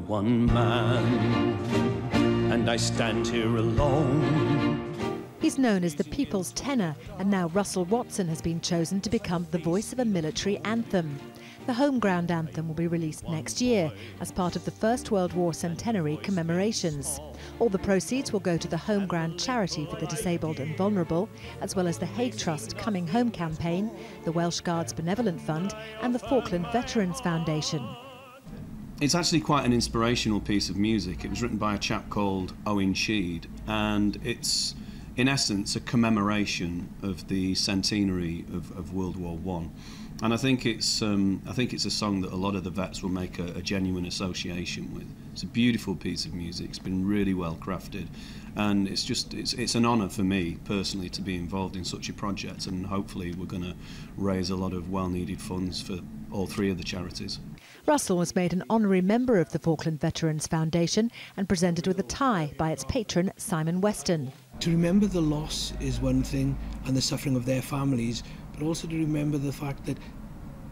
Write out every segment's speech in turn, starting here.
one man, and I stand here alone. He's known as the people's tenor, and now Russell Watson has been chosen to become the voice of a military anthem. The Home Ground Anthem will be released next year as part of the First World War Centenary commemorations. All the proceeds will go to the Home Ground charity for the disabled and vulnerable, as well as the Hague Trust Coming Home campaign, the Welsh Guards Benevolent Fund and the Falkland Veteran Foundation. It's actually quite an inspirational piece of music. It was written by a chap called Owen Sheed, and it's in essence a commemoration of the centenary of World War I. And I think it's a song that a lot of the vets will make a genuine association with. It's a beautiful piece of music. It's been really well crafted, and it's an honour for me personally to be involved in such a project. And hopefully we're going to raise a lot of well-needed funds for all three of the charities. Russell was made an honorary member of the Falkland Veterans Foundation and presented with a tie by its patron Simon Weston. To remember the loss is one thing, and the suffering of their families, but also to remember the fact that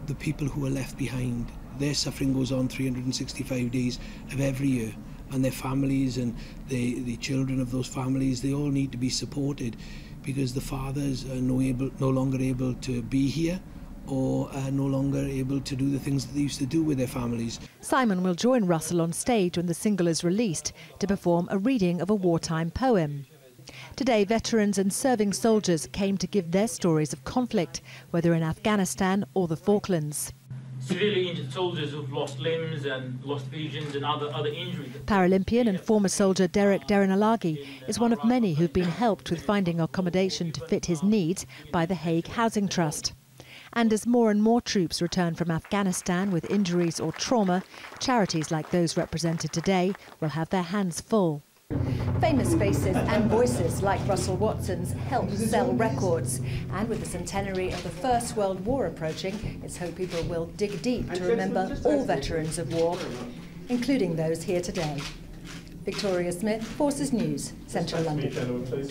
the people who are left behind, their suffering goes on 365 days of every year, and their families and the children of those families, they all need to be supported, because the fathers are no longer able to be here, or are no longer able to do the things that they used to do with their families. Simon will join Russell on stage when the single is released to perform a reading of a wartime poem. Today, veterans and serving soldiers came to give their stories of conflict, whether in Afghanistan or the Falklands. Severely injured soldiers who've lost limbs and lost visions and other injuries. Paralympian and former soldier Derek Derinalagi is one of many who've been helped with finding accommodation to fit his needs by the Hague Housing Trust. And as more and more troops return from Afghanistan with injuries or trauma, charities like those represented today will have their hands full. Famous faces and voices like Russell Watson's help sell records. And with the centenary of the First World War approaching, it's hoped people will dig deep to remember all veterans of war, including those here today. Victoria Smith, Forces News, Central London.